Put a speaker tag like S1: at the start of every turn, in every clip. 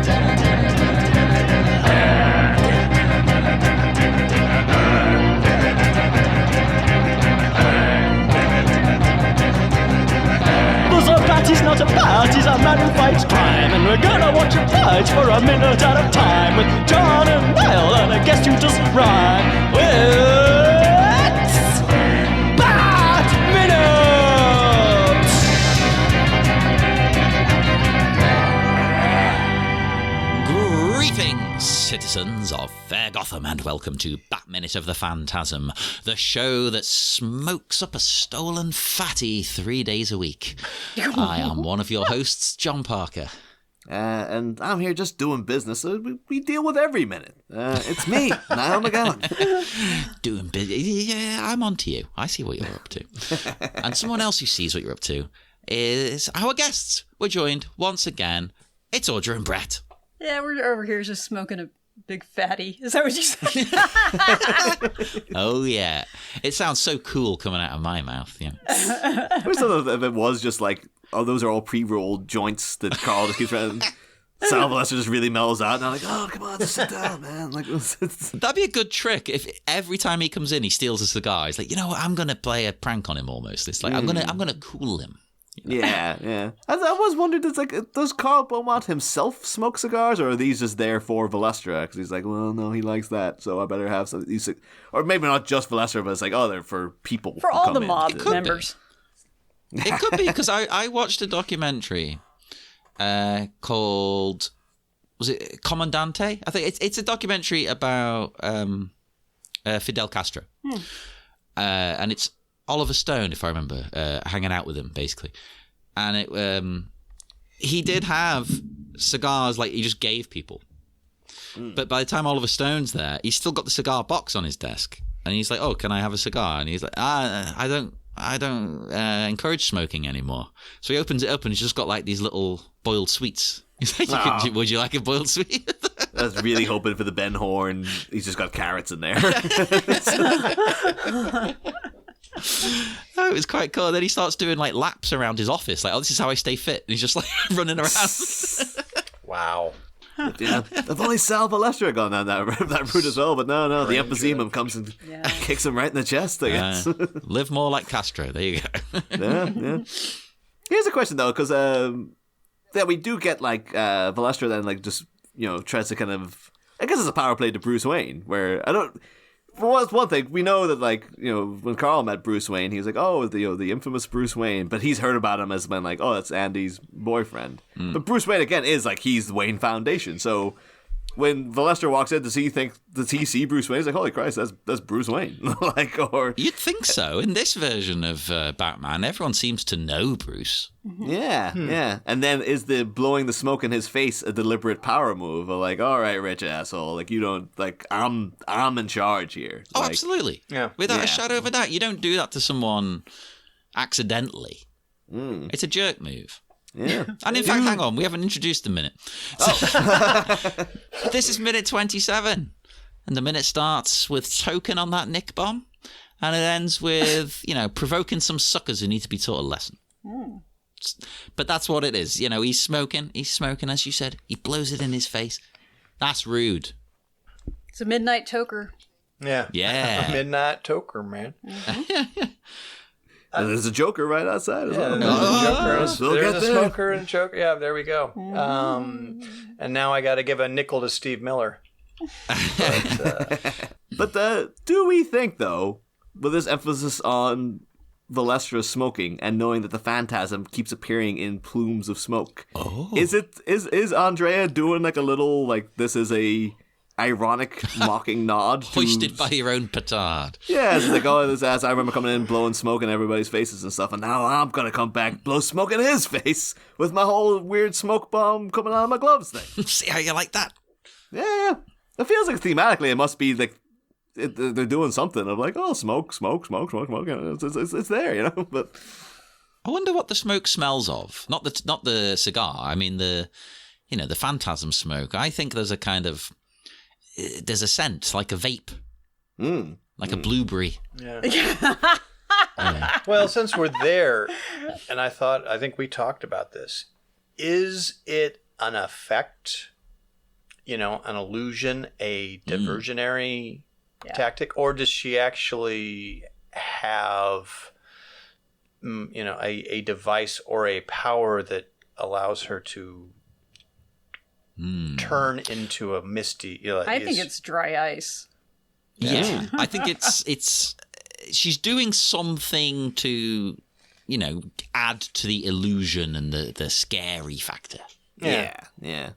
S1: Party's not a party, he's a man who fights crime. And we're gonna watch him fight for a minute at a time with John and Niall and a guest who doesn't rhyme. It's Bat Minute!
S2: Greetings, citizens of Fair Gotham, and welcome to Bat Minute of the Phantasm, the show that smokes up a stolen fatty 3 days a week. I am one of your hosts, John Parker.
S3: And I'm here just doing business. We deal with every minute. It's me, Niall McGowan.
S2: Doing business. Yeah, I'm on to you. I see what you're up to. And someone else who sees what you're up to is our guests. We're joined once again. It's Audra and Brett.
S4: Yeah, we're over here just smoking a big fatty. Is that what you said?
S2: Oh, yeah. It sounds so cool coming out of my mouth. Yeah.
S3: I wish if it was just like, oh, those are all pre-rolled joints that Carl just keeps trying. Sal Valestra just really mellows out, and I'm like, oh, come on, just sit down, man. Like,
S2: that'd be a good trick if every time he comes in, he steals a cigar. He's like, you know what? I'm gonna play a prank on him almost. It's like I'm gonna cool him. You know? Yeah. I was wondering, it's like, does Carl Beaumont himself smoke cigars, or are these just there for Valestra? Because he's like, well, no, he likes that, so I better have some. Or maybe not just Valestra, but it's like, oh, they're for people.
S4: For all the mob members.
S2: It could be, because I watched a documentary called, was it Comandante? I think it's a documentary about Fidel Castro. And it's Oliver Stone, if I remember, hanging out with him, basically. And he did have cigars like he just gave people. But by the time Oliver Stone's there, he's still got the cigar box on his desk. And he's like, oh, can I have a cigar? And he's like, I don't encourage smoking anymore. So he opens it up and he's just got like these little boiled sweets. He's like, would you like a boiled sweet?
S3: I was really hoping for the Ben Horn. He's just got carrots in there.
S2: Oh, it was quite cool. Then he starts doing like laps around his office. Like, oh, this is how I stay fit. And he's just like running around.
S5: Wow.
S3: Yeah, if only Sal Valestra gone down that route as well, but no, the emphysema comes and kicks him right in the chest, I guess.
S2: Live more like Castro. There you go.
S3: Yeah. Here's a question though, because we do get like Valestra then like just tries to kind of, I guess it's a power play to Bruce Wayne, where I don't. For one thing, we know that when Carl met Bruce Wayne, he was like, oh, the infamous Bruce Wayne, but he's heard about him as been like, oh, that's Andy's boyfriend. But Bruce Wayne again is like, he's the Wayne Foundation. So when Valestra walks in, does he see Bruce Wayne? He's like, holy Christ, that's Bruce Wayne. Or
S2: you'd think so. In this version of Batman, everyone seems to know Bruce.
S3: Yeah. And then is the blowing the smoke in his face a deliberate power move? Or like, all right, rich asshole, like you don't like I'm in charge here.
S2: Oh, absolutely. Yeah. Without a shadow of a doubt, you don't do that to someone accidentally. It's a jerk move.
S3: Yeah.
S2: And in fact, hang on, we haven't introduced the minute. So, this is minute 27. And the minute starts with token on that Nick bomb. And it ends with, provoking some suckers who need to be taught a lesson. But that's what it is. He's smoking, as you said. He blows it in his face. That's rude.
S4: It's a midnight toker.
S5: Yeah.
S2: Yeah.
S5: A midnight toker, man.
S3: There's a Joker right outside as well.
S5: There's a smoker and a Joker. Yeah, there we go. And now I got to give a nickel to Steve Miller.
S3: But do we think, though, with this emphasis on Valestra smoking and knowing that the Phantasm keeps appearing in plumes of smoke, is Andrea doing like a little, like, this is a ironic mocking nod
S2: hoisted by your own petard?
S3: Yeah, it's like, oh, this ass, I remember coming in blowing smoke in everybody's faces and stuff, and now I'm gonna come back, blow smoke in his face with my whole weird smoke bomb coming out of my gloves thing.
S2: See how you like that?
S3: Yeah. It feels like thematically it must be like they're doing something of like, oh, smoke. It's there, But
S2: I wonder what the smoke smells of. Not the cigar. I mean the Phantasm smoke. I think there's a kind of there's a scent like a vape, like a blueberry.
S5: Yeah. Well, since we're there, and I think we talked about this. Is it an effect an illusion, a diversionary tactic, or does she actually have, a device or a power that allows her to turn into a misty?
S4: I think it's dry ice.
S2: Yeah, I think it's she's doing something to, add to the illusion and the scary factor.
S3: Yeah.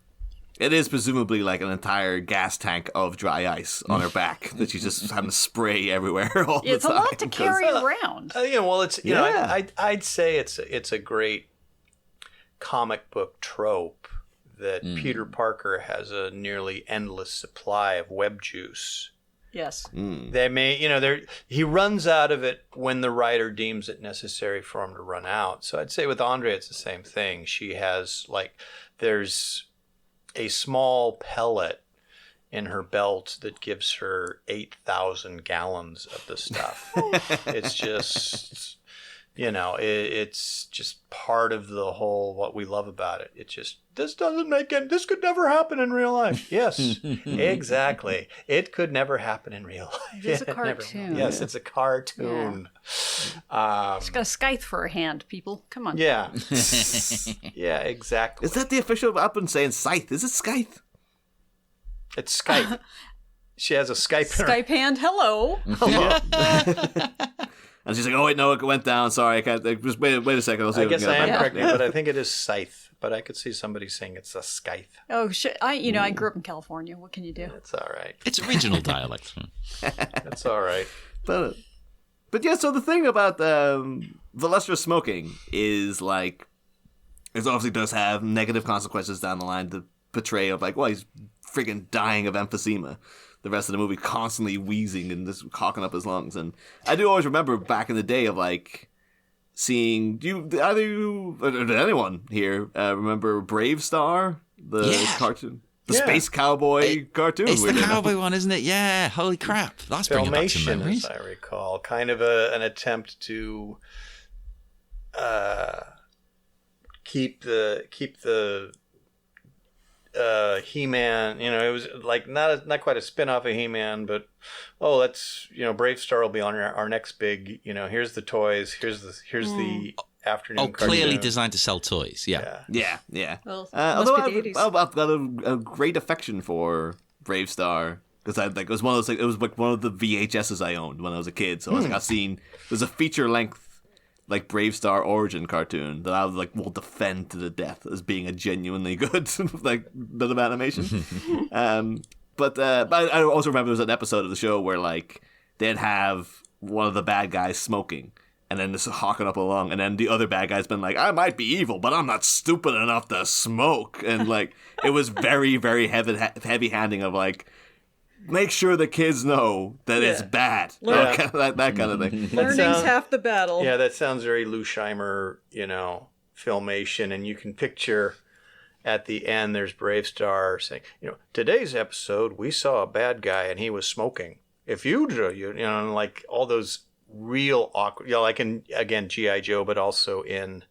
S3: It is presumably like an entire gas tank of dry ice on her back that she's just having to spray everywhere all the time.
S4: It's a lot to carry around.
S5: I'd say it's a great comic book trope that Peter Parker has a nearly endless supply of web juice.
S4: Yes.
S5: They may, he runs out of it when the writer deems it necessary for him to run out. So I'd say with Andrea, it's the same thing. She has there's a small pellet in her belt that gives her 8,000 gallons of the stuff. It's just, it's just part of the whole, what we love about it. It just, this could never happen in real life. Yes, exactly. It could never happen in real life.
S4: It's a cartoon.
S5: Yes, it's a cartoon. Yeah.
S4: She's got a scythe for a hand, people. Come on.
S5: Yeah. Yeah, exactly.
S3: Is that the official? I've been saying scythe. Is it scythe?
S5: It's Skype. She has a Skype.
S4: Skype hand. Hello.
S3: And she's like, "Oh wait, no, it went down. Sorry, I can't. Just wait a second. I'll see
S5: I
S3: if we
S5: guess
S3: can
S5: I
S3: get it
S5: am
S3: back."
S5: correct, but I think it is scythe. But I could see somebody saying it's a scythe.
S4: Oh shit! I grew up in California. What can you do?
S5: It's all right.
S2: It's original dialect.
S5: That's all right.
S3: But yeah, so the thing about Valestra smoking is like, it obviously does have negative consequences down the line. The portrayal of he's friggin' dying of emphysema. The rest of the movie constantly wheezing and just hawking up his lungs. And I do always remember back in the day of seeing, did anyone here remember Brave Star, the cartoon? The space cowboy cartoon.
S2: It's the cowboy one, isn't it? Yeah. Holy crap. That's bringing back some
S5: Filmation,
S2: memories.
S5: as I recall. Kind of an attempt to keep the He-Man, it was not quite a spin-off of He-Man, but let's Brave Star will be on our next big, here's the toys, here's the afternoon cartoon.
S2: Clearly designed to sell toys. Yeah.
S3: Yeah.
S4: Well,
S3: Although
S4: must be the 80s.
S3: I've got a great affection for Brave Star because it was one of those, it was one of the VHSs I owned when I was a kid. So I've seen there's a feature length Brave Star origin cartoon that I will defend to the death as being a genuinely good bit of animation. But I also remember there was an episode of the show where they'd have one of the bad guys smoking and then just hawking up along, and then the other bad guy's been I might be evil, but I'm not stupid enough to smoke. And it was very, very heavy handing of make sure the kids know that it's bad. That kind of thing.
S4: Learning's half the battle.
S5: Yeah, that sounds very Lou Scheimer, filmation. And you can picture at the end, there's Brave Star saying, today's episode, we saw a bad guy and he was smoking. If you do, all those real awkward, again, G.I. Joe, but also in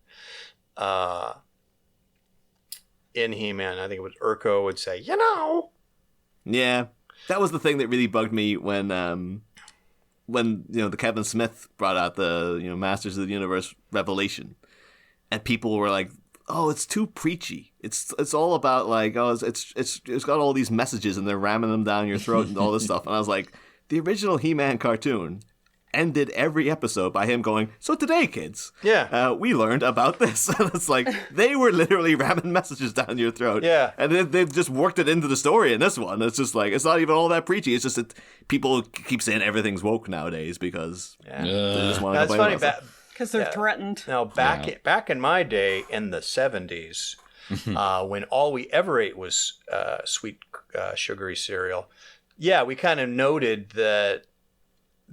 S5: He-Man, I think it was Urko would say,
S3: Yeah. That was the thing that really bugged me when the Kevin Smith brought out the Masters of the Universe Revelation, and people were like, "Oh, it's too preachy. It's all about it's got all these messages and they're ramming them down your throat and all this stuff." And I was like, the original He-Man cartoon ended every episode by him going, "So today, kids, we learned about this." And it's they were literally ramming messages down your throat.
S5: Yeah.
S3: And they've just worked it into the story in this one. It's just it's not even all that preachy. It's just that people keep saying everthing's woke nowadays because they just want to
S5: That's funny.
S4: Because they're threatened.
S5: Now, back in my day, in the 70s, when all we ever ate was sweet, sugary cereal, we kind of noted that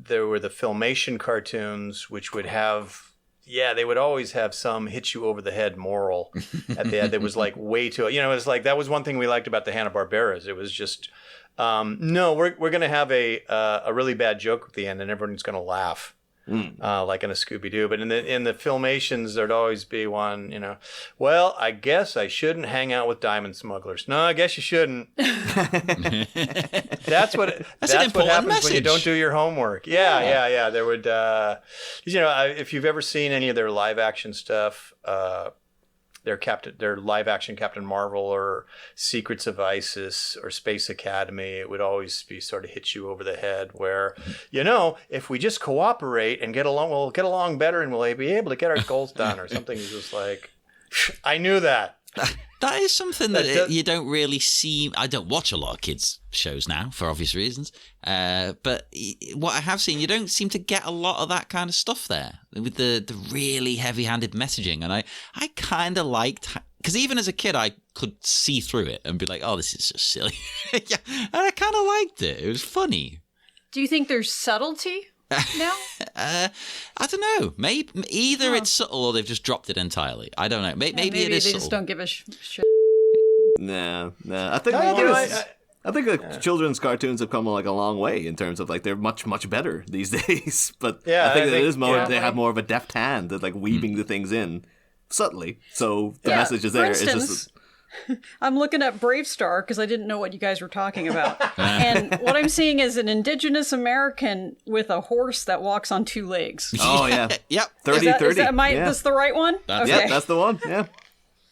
S5: there were the Filmation cartoons, which would have, they would always have some hit you over the head moral at the end. That was way too, it was that was one thing we liked about the Hanna-Barberas. It was just, no, we're going to have a really bad joke at the end and everyone's going to laugh. like in a Scooby-Doo. But in the Filmations, there'd always be one, well, I guess I shouldn't hang out with diamond smugglers. No, I guess you shouldn't. That's what happens
S2: message.
S5: when you don't do your homework. Yeah. There would, if you've ever seen any of their live action stuff, their live action Captain Marvel or Secrets of Isis or Space Academy, it would always be sort of hit you over the head where, if we just cooperate and get along, we'll get along better and we'll be able to get our goals done or something. It's just like, I knew that.
S2: That is something that you don't really see. I don't watch a lot of kids' shows now for obvious reasons. But what I have seen, you don't seem to get a lot of that kind of stuff there with the really heavy-handed messaging. And I kind of liked, because even as a kid, I could see through it and be like, oh, this is just silly. Yeah, and I kind of liked it. It was funny.
S4: Do you think there's subtlety now?
S2: I don't know. Maybe either it's subtle or they've just dropped it entirely. I don't know. Maybe it is
S4: they
S2: subtle.
S4: just don't give a shit.
S3: Nah. I think I think children's cartoons have come like a long way in terms of like they're much better these days. But I think it is more they have more of a deft hand at like weaving the things in subtly. So the message is there.
S4: For instance, I'm looking at Brave Star because I didn't know what you guys were talking about. And what I'm seeing is an indigenous American with a horse that walks on two legs.
S3: Oh, yeah.
S2: Yep.
S3: 30-30.
S4: Is that that's the right one?
S3: Yeah, that's the one. Yeah.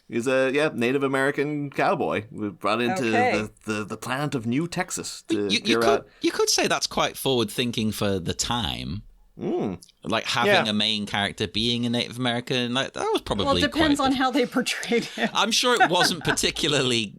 S3: He's a Native American cowboy. We brought into the planet of New Texas to
S2: you could say that's quite forward thinking for the time. Like having a main character being a Native American, like that was probably.
S4: Well, it depends on how they portrayed him.
S2: I'm sure it wasn't particularly.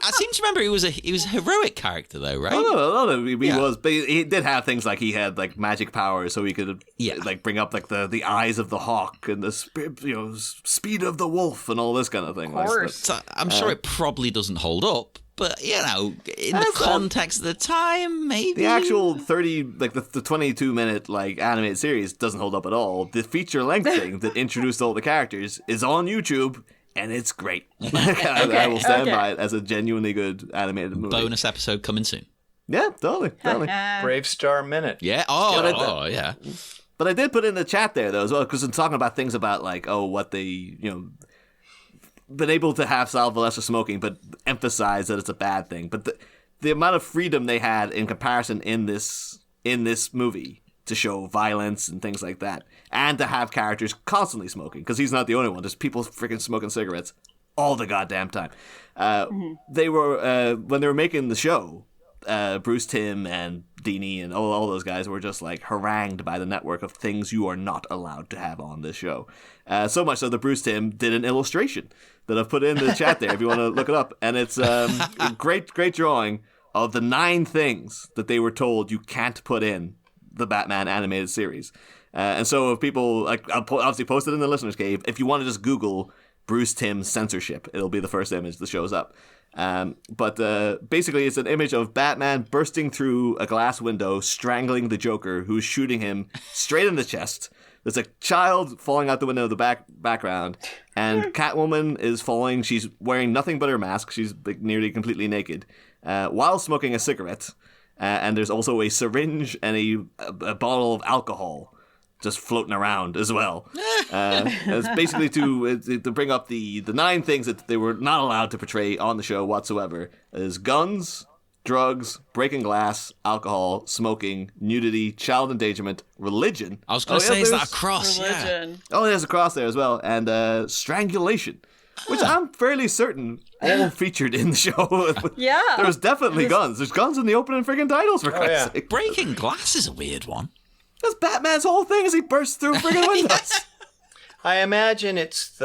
S2: I seem to remember he was a heroic character though, right?
S3: No, he was, but he did have things like he had like magic powers, so he could like bring up like the eyes of the hawk and the speed of the wolf and all this kind of thing.
S4: Of course,
S2: so I'm sure it probably doesn't hold up. But, in the context of the time, maybe.
S3: The actual the 22-minute, like, animated series doesn't hold up at all. The feature-length thing that introduced all the characters is on YouTube, and it's great. I will stand by it as a genuinely good animated movie.
S2: Bonus episode coming soon.
S3: Yeah, totally.
S5: Brave Star Minute.
S2: Yeah. Yeah.
S3: But I did put in the chat there, though, as well, because I'm talking about things about, like, what they, been able to have Sal Valestra smoking, but emphasize that it's a bad thing. But the amount of freedom they had in comparison in this movie to show violence and things like that, and to have characters constantly smoking, because he's not the only one. There's people freaking smoking cigarettes all the goddamn time. They were when they were making the show, Bruce Timm and Dini and all those guys were just like harangued by the network of things you are not allowed to have on this show. So much so that Bruce Timm did an illustration that I've put in the chat there if you want to look it up. And it's a great drawing of the 9 things that they were told you can't put in the Batman animated series. And so if people, like, I'll obviously post it in the listener's cave. If you want to just Google Bruce Timm censorship, it'll be the first image that shows up. But basically it's an image of Batman bursting through a glass window, strangling the Joker, who's shooting him straight in the chest. There's a child falling out the window of the background, and Catwoman is falling. She's wearing nothing but her mask. She's like, nearly completely naked, while smoking a cigarette. And there's also a syringe and a bottle of alcohol just floating around as well. It's basically to bring up the 9 things that they were not allowed to portray on the show whatsoever. Is guns, drugs, breaking glass, alcohol, smoking, nudity, child endangerment, religion.
S2: I was going to say, is that a cross?
S4: Religion.
S2: Yeah.
S3: Oh, there's a cross there as well. And strangulation, which I'm fairly certain all featured in the show.
S4: Yeah.
S3: There's definitely guns. There's guns in the opening freaking titles, for Christ's sake.
S2: Breaking glass is a weird one.
S3: That's Batman's whole thing as he bursts through friggin' windows.
S5: I imagine it's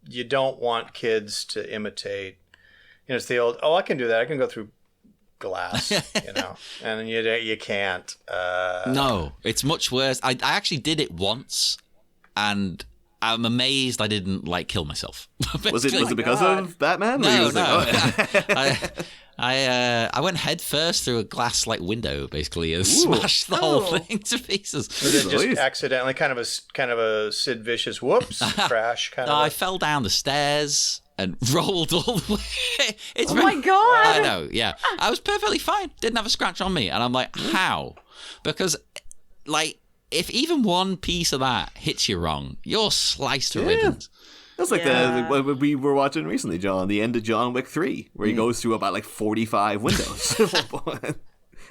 S5: you don't want kids to imitate. It's the old, I can do that. I can go through glass, and you can't.
S2: No, it's much worse. I actually did it once, and I'm amazed I didn't kill myself.
S3: Was it because of Batman?
S2: No. I went head first through a glass window, basically, and smashed the whole thing to pieces.
S5: Was it just accidentally kind of a Sid Vicious whoops crash kind of?
S2: I fell down the stairs. and rolled all the way. It's
S4: Oh my God.
S2: I know, yeah. I was perfectly fine. Didn't have a scratch on me. And I'm like, how? Because, like, if even one piece of that hits you wrong, you're sliced to ribbons.
S3: That's like
S4: Yeah.
S3: what we were watching recently, John, the end of John Wick 3, where he goes through about like 45 windows.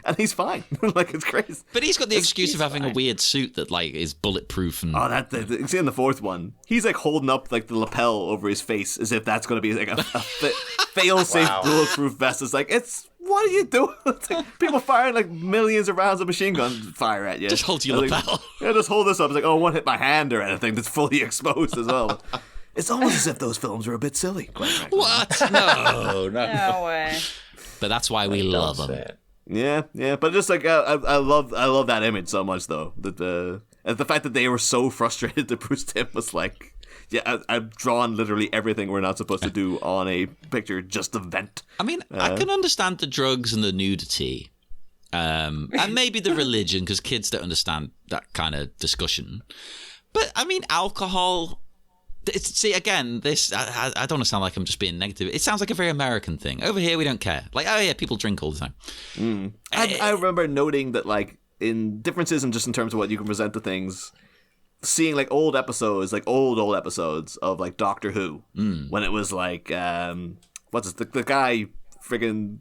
S3: And he's fine. Like, it's crazy.
S2: But he's got the excuse of having a weird suit that, like, is bulletproof. And
S3: Oh, you see in the fourth one, he's like holding up like the lapel over his face as if that's going to be like a fail-safe bulletproof vest. It's like, what are you doing? It's like people firing like millions of rounds of machine gun fire at you.
S2: Just hold your
S3: It's like,
S2: lapel.
S3: Yeah, just hold this up. It's like, oh, one hit my hand or anything that's fully exposed as well. It's almost as if those films were a bit silly, quite frankly.
S2: what? No.
S4: No way.
S2: But that's why we love
S5: Don't say
S2: them.
S5: it.
S3: Yeah, but just like I love that image so much though. That the fact that they were so frustrated that Bruce Timm was like, yeah, I've drawn literally everything we're not supposed to do on a picture just to vent.
S2: I mean, I can understand the drugs and the nudity, and maybe the religion, because kids don't understand that kind of discussion. But I mean, alcohol. See, again, this I don't want to sound like I'm just being negative. It sounds like a very American thing. Over here, we don't care. Like, oh yeah, people drink all the time.
S3: I remember noting that like in differences in just in terms of what you can present to things, seeing like old episodes, like old episodes of like Doctor Who, when it was like what's it, the guy friggin'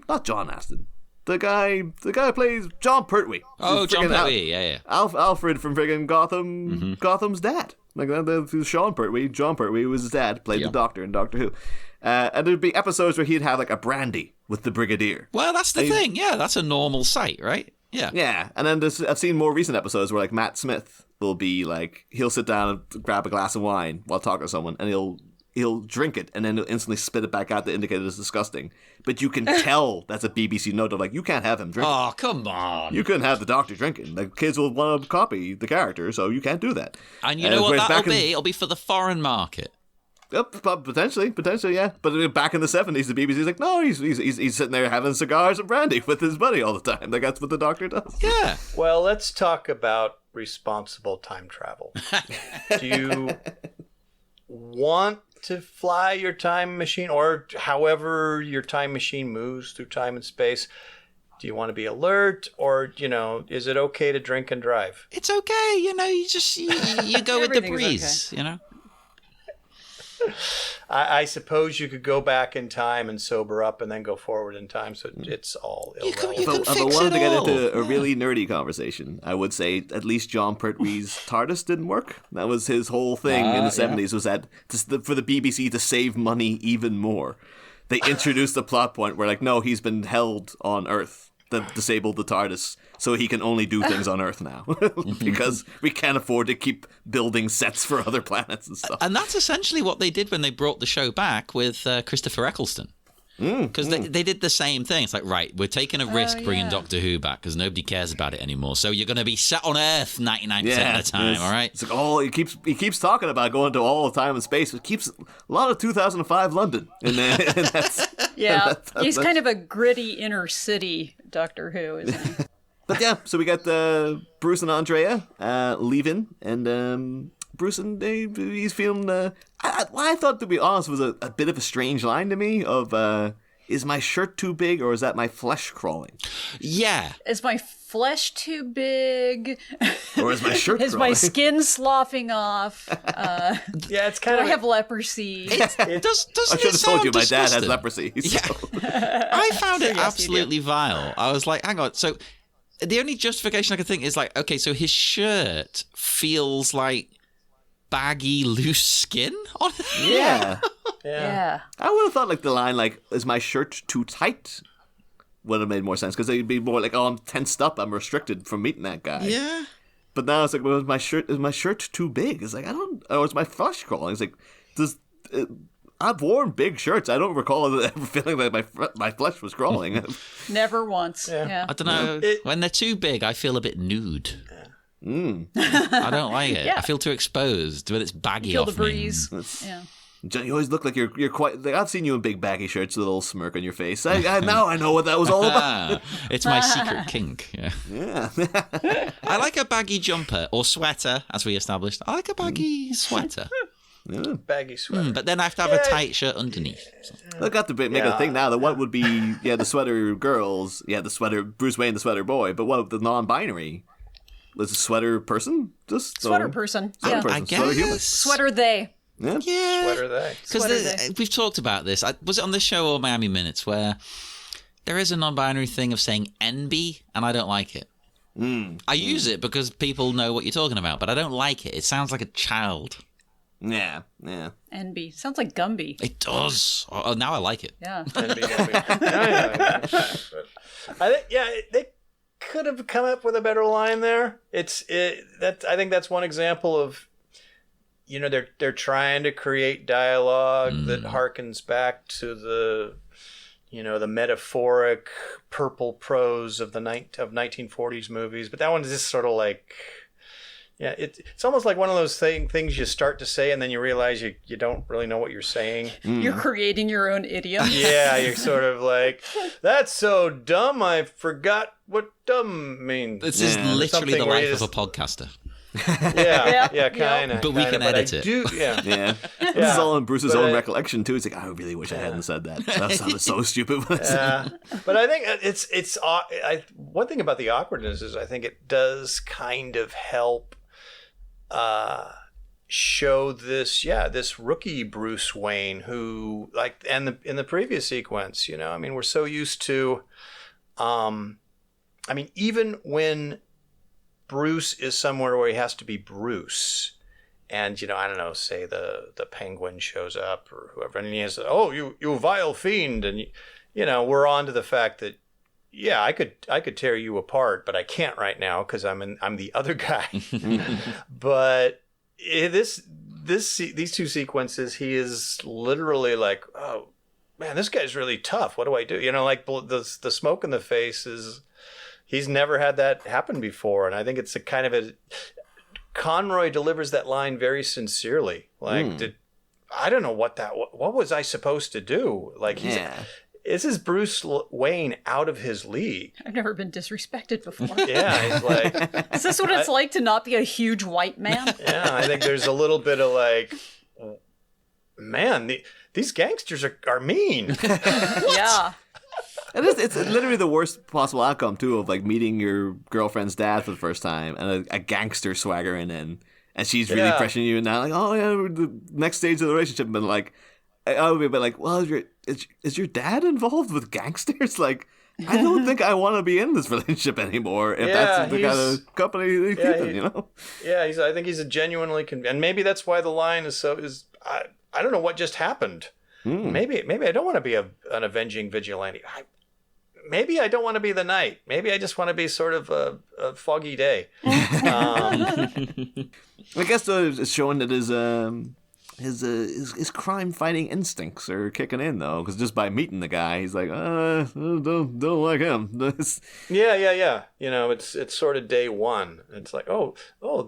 S3: not John Aston. The guy who plays John Pertwee.
S2: Oh, John Pertwee, yeah.
S3: Alfred from friggin' Gotham, Gotham's dad. Like that, Sean Pertwee. John Pertwee was his dad, played the Doctor in Doctor Who. And there'd be episodes where he'd have like a brandy with the Brigadier.
S2: Well, that's the thing. Yeah, that's a normal sight, right? Yeah.
S3: Yeah, and then I've seen more recent episodes where like Matt Smith will be like, he'll sit down and grab a glass of wine while talking to someone, and he'll drink it and then he'll instantly spit it back out to indicate it is disgusting. But you can tell that's a BBC note of like, you can't have him drink.
S2: Oh, come on.
S3: You couldn't have the Doctor drinking. Like, kids will want to copy the character, so you can't do that.
S2: And you know what
S3: whereas
S2: that'll
S3: back in-
S2: be? It'll be for the foreign market.
S3: Yep, potentially, yeah. But back in the 70s, the BBC's like, no, he's sitting there having cigars and brandy with his buddy all the time. Like, that's what the Doctor does.
S2: Yeah.
S5: Well, let's talk about responsible time travel. Do you want to fly your time machine, or however your time machine moves through time and space? Do you want to be alert, or, is it okay to drink and drive?
S2: It's okay, you go with the
S4: Everything's
S2: breeze,
S5: I suppose you could go back in time and sober up and then go forward in time, so it's all irrelevant.
S2: you can
S3: If I
S2: fix
S3: wanted
S2: it
S3: to get
S2: all.
S3: into a really nerdy conversation, I would say at least John Pertwee's TARDIS didn't work. That was his whole thing in the 70s, was that for the BBC to save money even more, they introduced a plot point where, like, no, he's been held on Earth. That disabled the TARDIS, so he can only do things on Earth now because we can't afford to keep building sets for other planets and stuff.
S2: And that's essentially what they did when they brought the show back with Christopher Eccleston. Because they did the same thing. It's like, right, we're taking a risk bringing Doctor Who back because nobody cares about it anymore. So you're going to be set on Earth 99% of the time, all right?
S3: It's like, he keeps talking about going to all of time and space. It keeps a lot of 2005 London, and that's
S4: He's kind of a gritty inner city Doctor Who, isn't he?
S3: But yeah, so we got Bruce and Andrea leaving, and Bruce and he's feeling. What I thought, to be honest, was a bit of a strange line to me of, is my shirt too big or is that my flesh crawling?
S2: Yeah.
S4: Is my flesh too big?
S3: Or is my shirt
S4: Is
S3: crawling?
S4: my skin sloughing off?
S5: Yeah, it's
S4: Do
S5: kind
S4: I
S5: of
S4: have leprosy?
S2: Doesn't
S3: I should
S2: it
S3: have told you
S2: sound
S3: my dad has
S2: disgusting?
S3: leprosy.
S2: Yeah.
S3: So.
S2: I found it
S4: Yes, you do.
S2: absolutely vile. I was like, hang on. So the only justification I could think is like, okay, so his shirt feels like baggy, loose skin on it.
S3: Yeah.
S4: Yeah.
S3: I would have thought like the line like, is my shirt too tight? Would have made more sense because they'd be more like, oh, I'm tensed up, I'm restricted from meeting that guy.
S2: Yeah.
S3: But now it's like, well, is my shirt too big? It's like, or is my flesh crawling? It's like, I've worn big shirts. I don't recall ever feeling like my flesh was crawling.
S4: Never once. Yeah.
S2: I don't know. When they're too big, I feel a bit nude. I don't like it.
S4: Yeah.
S2: I feel too exposed when it's baggy
S4: Feel
S2: off
S4: the breeze.
S2: me.
S4: Yeah.
S3: John, you always look like you're quite. Like, I've seen you in big baggy shirts with a little smirk on your face. Now I know what that was all about.
S2: It's my secret kink. Yeah.
S3: Yeah.
S2: I like a baggy jumper or sweater, as we established. I like a baggy sweater.
S5: Baggy sweater.
S2: But then I have to have a tight shirt underneath. So.
S3: Look, got to make a thing now that what would be the sweater girls, the sweater Bruce Wayne, the sweater boy, but what the non-binary? Was a sweater person? Just
S4: Sweater person.
S3: Sweater
S4: Yeah.
S3: person.
S2: I guess.
S3: Sweater human.
S4: Sweater they.
S3: Yeah.
S5: Sweater they.
S2: Because we've talked about this. Was it on this show or Miami Minutes where there is a non-binary thing of saying NB, and I don't like it. I use it because people know what you're talking about, but I don't like it. It sounds like a child.
S3: Yeah.
S4: NB. Sounds like Gumby.
S2: It does. Oh, now I like it.
S4: Yeah.
S5: Yeah. I think they could have come up with a better line there. I think that's one example of, they're trying to create dialogue that harkens back to the metaphoric purple prose of the 1940s movies. But that one's just sort of like, it's almost like one of those things you start to say and then you realize you don't really know what you're saying.
S4: You're creating your own idiom.
S5: Yeah, you're sort of like, that's so dumb, I forgot what dumb means.
S2: This is literally the life of a podcaster.
S5: Yeah, kind of.
S2: But we can edit it.
S3: Yeah. This is all in Bruce's own recollection too. It's like, I really wish I hadn't said that. That sounded so stupid.
S5: But I think it's one thing about the awkwardness is I think it does kind of help show this rookie Bruce Wayne who, like, and in the previous sequence, we're so used to, even when Bruce is somewhere where he has to be Bruce, and I don't know, say the Penguin shows up or whoever, and he has, you vile fiend, and we're on to the fact that I could tear you apart, but I can't right now because I'm the other guy. But these two sequences, he is literally like, oh man, this guy's really tough. What do I do? Like the smoke in the face is. He's never had that happen before, and I think it's a kind of Conroy delivers that line very sincerely. Like, I don't know what was I supposed to do? Like, this is Bruce Wayne out of his league.
S4: I've never been disrespected before.
S5: Yeah, he's like,
S4: is this what it's like to not be a huge white man?
S5: Yeah, I think there's a little bit of like, man, these gangsters are mean.
S4: Yeah.
S3: And it's literally the worst possible outcome too, of like meeting your girlfriend's dad for the first time and a gangster swaggering in, and she's really pressuring you now, like, oh yeah, the next stage of the relationship, but like, I would be a bit like, well, is your dad involved with gangsters? Like, I don't think I want to be in this relationship anymore if that's the kind of company he's keeping,
S5: Yeah, I think he's a genuinely and maybe that's why the line is I don't know what just happened. Maybe I don't want to be an avenging vigilante. Maybe I don't want to be the knight. Maybe I just want to be sort of a foggy day.
S3: I guess though it's showing that his crime fighting instincts are kicking in though, because just by meeting the guy, he's like, don't like him.
S5: Yeah. It's sort of day one. It's like, oh,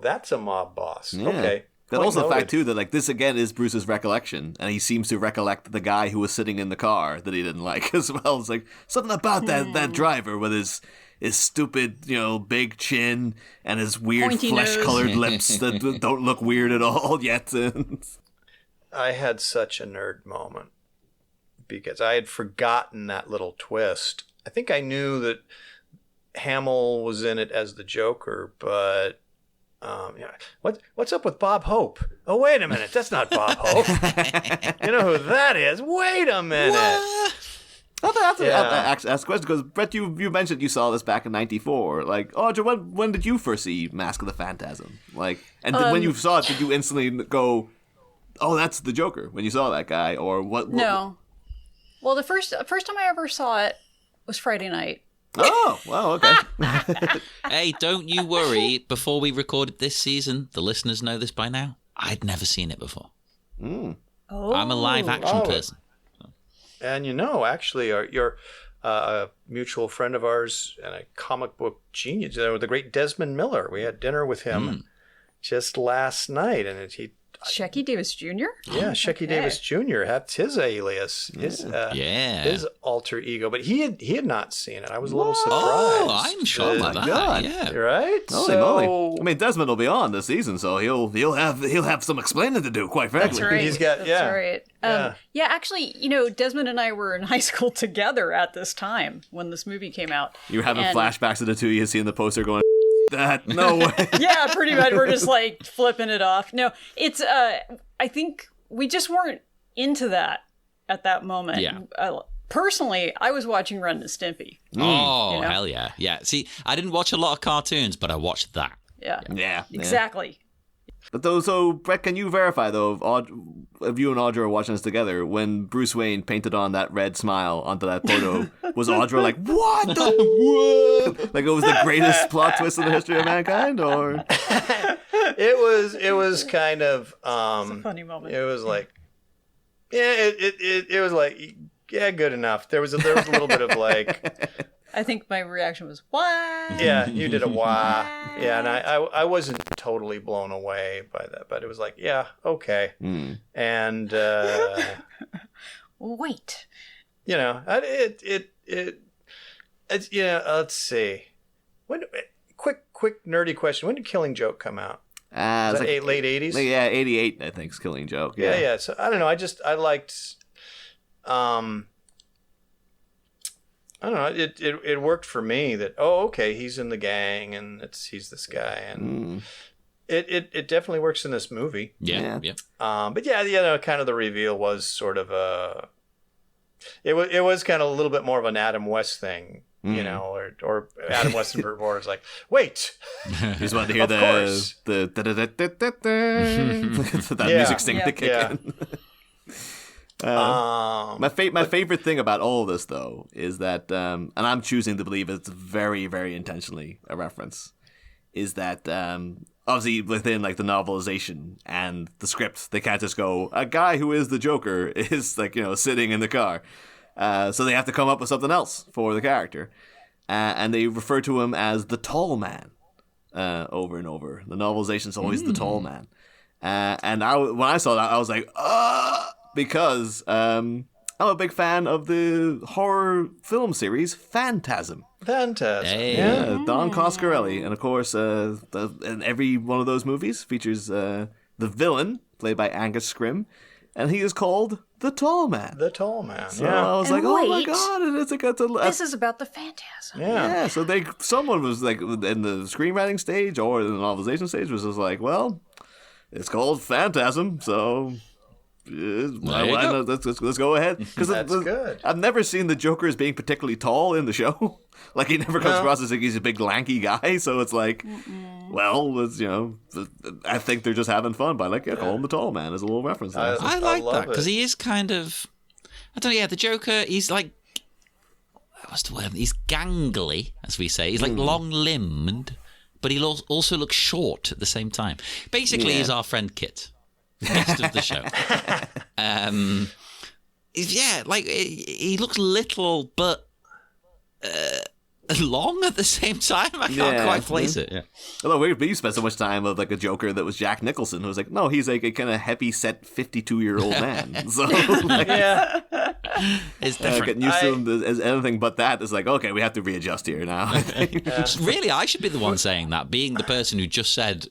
S5: that's a mob boss. Yeah. Okay.
S3: But also the fact, too, that like this, again, is Bruce's recollection, and he seems to recollect the guy who was sitting in the car that he didn't like as well. It's like, something about that driver with his stupid, big chin and his weird
S4: pointy
S3: flesh-colored lips that don't look weird at all yet.
S5: I had such a nerd moment because I had forgotten that little twist. I think I knew that Hamill was in it as the Joker, but... what's up with Bob Hope? Oh, wait a minute. That's not Bob Hope. You know who that is? Wait a minute.
S3: I have to ask a question, because Brett, you mentioned you saw this back in '94. Like, Audra, when did you first see Mask of the Phantasm? Like, and when you saw it, did you instantly go, "Oh, that's the Joker"? When you saw that guy, or what?
S4: No. Well, the first time I ever saw it was Friday night.
S3: Oh, well, okay.
S2: Hey, don't you worry. Before we recorded this season, the listeners know this by now, I'd never seen it before.
S4: Oh.
S2: I'm a live action person.
S5: And actually, you're a mutual friend of ours and a comic book genius, the great Desmond Miller. We had dinner with him just last night, and he
S4: Shecky Davis Jr.?
S5: Yeah, Shecky Davis Jr. That's his alias, his alter ego. But he had not seen it. I was a little surprised.
S2: Oh, I'm shocked by that.
S3: God.
S2: Yeah.
S5: Right?
S3: Holy moly! I mean, Desmond will be on this season, so he'll have some explaining to do. Quite frankly,
S4: That's right.
S5: He's got
S4: That's right. Yeah, actually, Desmond and I were in high school together at this time when this movie came out.
S3: You were having flashbacks of the two of you seeing the poster going, that, no way.
S4: Yeah, pretty much. We're just like flipping it off. No, it's, I think we just weren't into that at that moment.
S2: Yeah.
S4: Personally, I was watching Ren and Stimpy.
S2: Oh, hell yeah. Yeah. See, I didn't watch a lot of cartoons, but I watched that.
S3: Yeah.
S4: Exactly.
S3: But though, so Brett, can you verify though, if you and Audra were watching this together, when Bruce Wayne painted on that red smile onto that photo, was Audra like, "What the what?" Like it was the greatest plot twist in the history of mankind, or
S5: It was kind of
S4: It's a funny moment.
S5: it was like, it was like, good enough. There was a little bit of like,
S4: I think my reaction was, "What?"
S5: yeah, you did a wah. Yeah, and I wasn't totally blown away by that, but it was like, yeah, okay. And
S4: Wait.
S5: it's let's see. When quick nerdy question. When did Killing Joke come out? Was that late 80s?
S3: Yeah, 88, I think, is Killing Joke. Yeah.
S5: Yeah. So I don't know. I liked. I don't know. It worked for me that okay, he's in the gang and he's this guy and it definitely works in this movie.
S2: Yeah.
S5: But yeah, kind of the reveal was sort of it was kind of a little bit more of an Adam West thing, or Adam West and Burt Ward is like, wait,
S3: He's wanting to hear that music sting to kick in. My favorite thing about all of this, though, is that, and I'm choosing to believe it's very, very intentionally a reference, is that obviously within like the novelization and the script, they can't just go, a guy who is the Joker is like, sitting in the car. So they have to come up with something else for the character. And they refer to him as the tall man over and over. The novelization is always the tall man. And when I saw that, I was like, because I'm a big fan of the horror film series Phantasm.
S5: Phantasm.
S2: Hey.
S3: Yeah, Don Coscarelli. And of course, and every one of those movies features the villain, played by Angus Scrimm, and he is called the Tall Man.
S5: The Tall Man.
S3: So
S5: Yeah.
S3: I was
S4: And
S3: like, oh my
S4: wait,
S3: god, and it's like
S4: This is about the Phantasm.
S5: Yeah.
S3: so someone was like in the screenwriting stage or the novelization stage was just like, well, it's called Phantasm, so let's go ahead. Because
S5: That's good.
S3: I've never seen the Joker as being particularly tall in the show. Like he never comes across as like he's a big lanky guy. So it's like, well, it's, I think they're just having fun by call him the Tall Man as a little reference. There.
S2: I like
S5: love
S2: that because
S5: it.
S2: he is kind of, I don't know, the Joker, he's like, what's the word? He's gangly, as we say. He's like long-limbed, but he also looks short at the same time. Basically, he's our friend Kit. Rest of the show. He looks little, but long at the same time. I can't quite place it. Yeah.
S3: Although we spent so much time with like a Joker that was Jack Nicholson, who was like, no, he's like a kind of heavy-set 52-year-old man. So
S2: It's different.
S3: getting used to him as anything but that is like, okay, we have to readjust here now. I think.
S2: Really, I should be the one saying that, being the person who just said,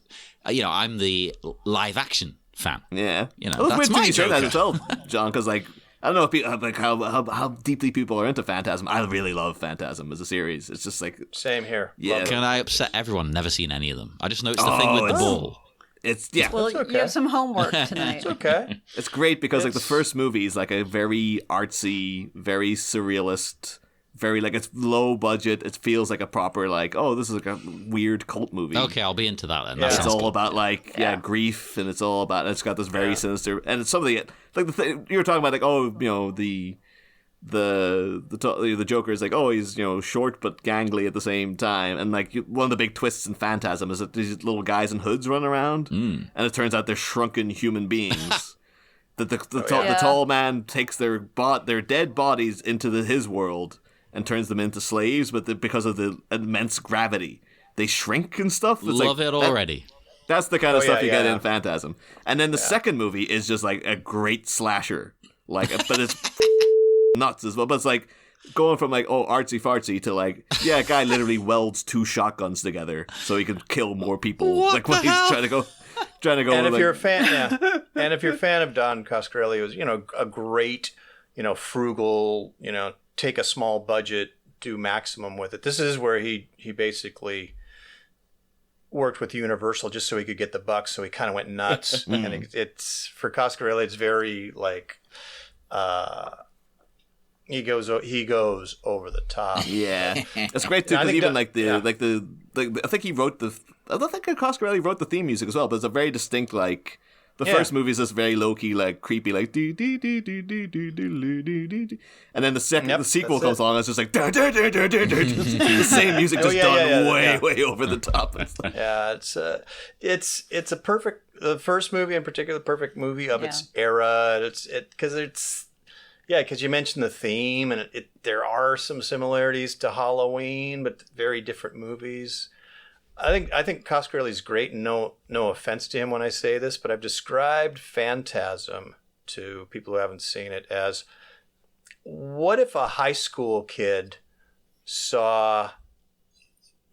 S2: I'm the live-action fan.
S3: Yeah,
S2: That's
S3: weird
S2: my
S3: too you say that
S2: Joker.
S3: as well, John. Because I don't know if how deeply people are into Phantasm. I really love Phantasm as a series. It's just like
S5: Same here.
S3: Yeah.
S2: Can I upset everyone? Never seen any of them. I just noticed the thing with the ball.
S3: it's
S4: Well,
S5: okay.
S4: you have some homework tonight.
S5: Okay.
S3: it's great because like the first movie is like a very artsy, very surrealist. Very it's low budget. It feels like a proper this is like a weird cult movie.
S2: Okay, I'll be into that then.
S5: Yeah.
S2: That
S3: It's
S2: sounds
S3: all
S2: good.
S3: about grief, and it's all about. It's got this very sinister, and it's something like the thing you were talking about, the Joker is like, he's short but gangly at the same time, and like one of the big twists in Phantasm is that these little guys in hoods run around, and it turns out they're shrunken human beings. That the tall man takes their dead bodies into his world and turns them into slaves, but because of the immense gravity, they shrink and stuff. It's
S2: Love it already.
S3: That's the kind of stuff you get
S5: yeah.
S3: in Phantasm. And then the second movie is just like a great slasher. Like, but it's nuts as well. But it's like going from like, oh, artsy fartsy to like, yeah, a guy literally welds 2 shotguns together so he can kill more people.
S2: What
S3: like when
S2: the hell?
S3: he's trying to go.
S5: And if
S3: like,
S5: you're a fan, and if you're a fan of Don Coscarelli, it was a great, frugal, take a small budget, do maximum with it. This is where he basically worked with Universal just so he could get the bucks. So he kind of went nuts, and it's for Coscarelli. It's very like he goes over the top.
S3: Yeah, it's great too because even I think he wrote I don't think Coscarelli wrote the theme music as well, but it's a very distinct like. The first movie is just very low key, like creepy, like do do do do do do do do do, and then the sequel comes along. It's just like the same music just done way over the top and stuff.
S5: Yeah, it's a perfect. The first movie in particular, perfect movie of its era. Because you mentioned the theme, and there are some similarities to Halloween, but very different movies. I think Coscarelli's great, and no offense to him when I say this, but I've described Phantasm to people who haven't seen it as, what if a high school kid saw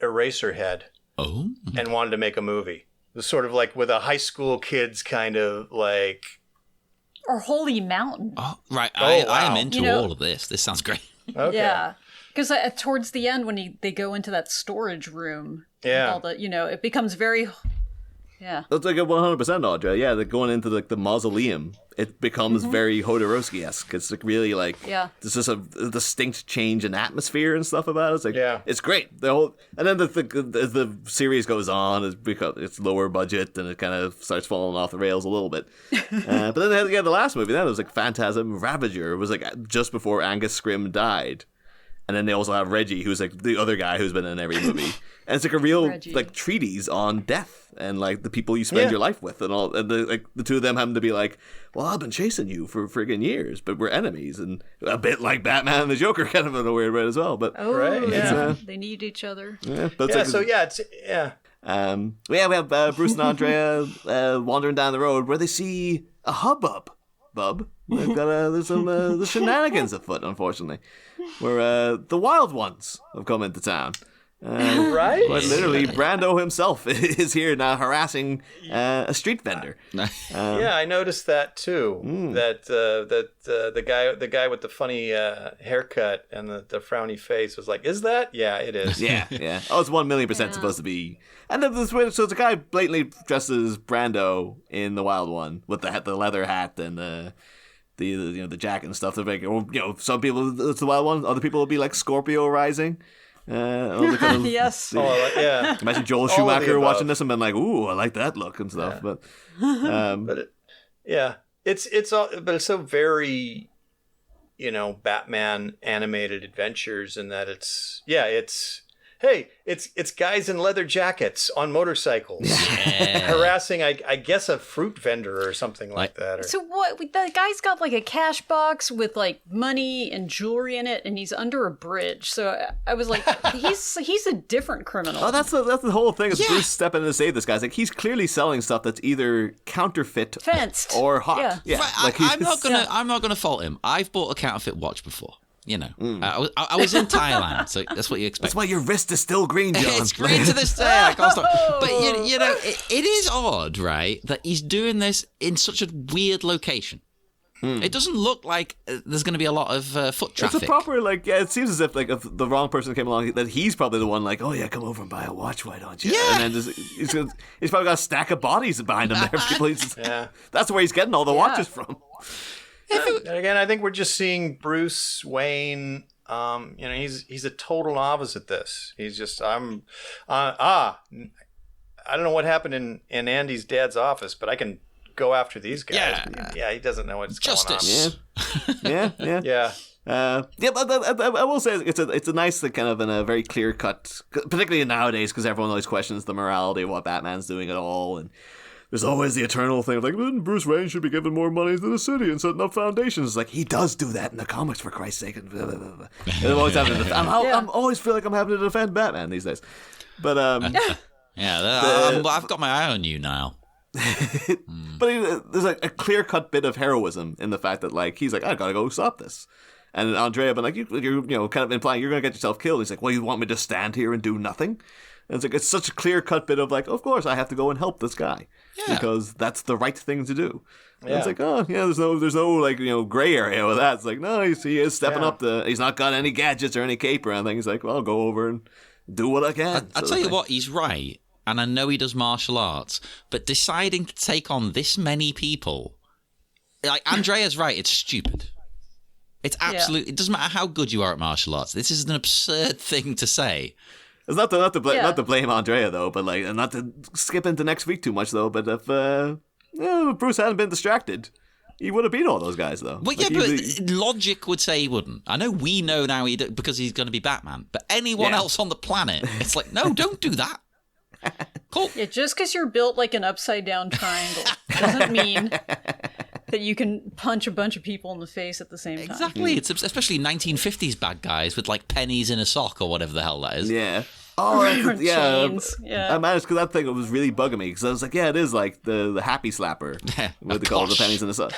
S5: Eraserhead and wanted to make a movie? It was sort of like with a high school kid's kind of like...
S4: Or Holy Mountain.
S2: Oh, right.
S5: Oh,
S2: I am
S5: wow.
S2: into all of this. This sounds great.
S5: Okay.
S4: Yeah. Because towards the end, when they go into that storage room, all the, it becomes very,
S3: That's like a 100% Audra. Yeah, they're going into like the mausoleum. It becomes very Jodorowsky-esque. It's like really like there's just a distinct change in atmosphere and stuff about it. It's like it's great. And then as the series goes on, it's lower budget and it kind of starts falling off the rails a little bit. But then they had the last movie. Then it was like Phantasm Ravager. It was like just before Angus Scrimm died. And then they also have Reggie, who's like the other guy who's been in every movie. And it's like a real like treatise on death and like the people you spend your life with and all. And the two of them having to be like, well, I've been chasing you for friggin' years, but we're enemies. And a bit like Batman and the Joker kind of in a weird way as well. But
S4: they need each other.
S3: Yeah, we have Bruce and Andrea wandering down the road where they see a hubbub. They've got there's some the shenanigans afoot, unfortunately, where the wild ones have come into town.
S5: Right?
S3: Quite literally, Brando himself is here now harassing a street vendor.
S5: I noticed that too. That the guy with the funny haircut and the frowny face was like, "Is that?" Yeah, it is.
S3: Yeah. Oh, it's 1,000,000% supposed to be. And then so it's a guy blatantly dressed as Brando in the Wild One with the leather hat and the jacket and stuff. They're like, some people it's the Wild One. Other people will be like Scorpio rising.
S4: Yes.
S3: Imagine Joel Schumacher watching this and being like, "Ooh, I like that look" and stuff. But
S5: it's so very, Batman animated adventures in that it's guys in leather jackets on motorcycles harassing, I guess, a fruit vendor or something like that.
S4: So what? The guy's got like a cash box with like money and jewelry in it, and he's under a bridge. So I was like, he's a different criminal.
S3: Oh, that's the whole thing. Is Bruce stepping in to save this guy? It's like he's clearly selling stuff that's either counterfeit,
S4: fenced,
S3: or hot.
S4: Yeah.
S2: Right, I'm not gonna fault him. I've bought a counterfeit watch before. I was in Thailand, so that's what you expect.
S3: That's why your wrist is still green, John.
S2: It's green to this day. I can't stop. But it is odd, right, that he's doing this in such a weird location. It doesn't look like there's going to be a lot of foot traffic.
S3: It's a proper it seems as if if the wrong person came along, that he's probably the one like, oh yeah, come over and buy a watch, why don't you?
S2: Yeah.
S3: And then he's probably got a stack of bodies behind him there. That's where he's getting all the watches from.
S5: And again, I think we're just seeing Bruce Wayne. He's a total novice at this. He's just I don't know what happened in Andy's dad's office, but I can go after these guys. Yeah, he doesn't know what's going on.
S3: Yeah. But I will say it's a nice kind of in a very clear cut, particularly nowadays because everyone always questions the morality of what Batman's doing at all and. There's always the eternal thing of like, Bruce Wayne should be giving more money to the city and setting up foundations. It's like, he does do that in the comics, for Christ's sake. And blah, blah, blah. And I'm always having to I'm always feel like I'm having to defend Batman these days. But
S2: Yeah, I've got my eye on you now.
S3: But there's like a clear-cut bit of heroism in the fact that like he's like, I gotta go stop this. And Andrea been like, you're kind of implying you're gonna get yourself killed. He's like, well, you want me to stand here and do nothing? And it's like it's such a clear-cut bit of like, of course I have to go and help this guy because that's the right thing to do. And it's like, oh yeah, there's no like gray area with that. It's like no, he is stepping up. He's not got any gadgets or any cape or anything. He's like, well, I'll go over and do what I can.
S2: I'll tell you what, he's right. And I know he does martial arts, but deciding to take on this many people, like Andrea's right, it's stupid. It's absolutely. It doesn't matter how good you are at martial arts. This is an absurd thing to say.
S3: It's not to blame Andrea though, but like not to skip into next week too much though. But if Bruce hadn't been distracted, he would have beat all those guys though.
S2: Well,
S3: like,
S2: but logic would say he wouldn't. I know we know now because he's going to be Batman, but anyone else on the planet, it's like no, don't do that. Cool.
S4: Yeah, just because you're built like an upside down triangle doesn't mean that you can punch a bunch of people in the face at the same time.
S2: Exactly. It's especially 1950s bad guys with like pennies in a sock or whatever the hell that is.
S3: Yeah. Oh,
S4: chains. Yeah.
S3: I managed because that thing was really bugging me because I was like, yeah, it is like the happy slapper with the pennies in the sock.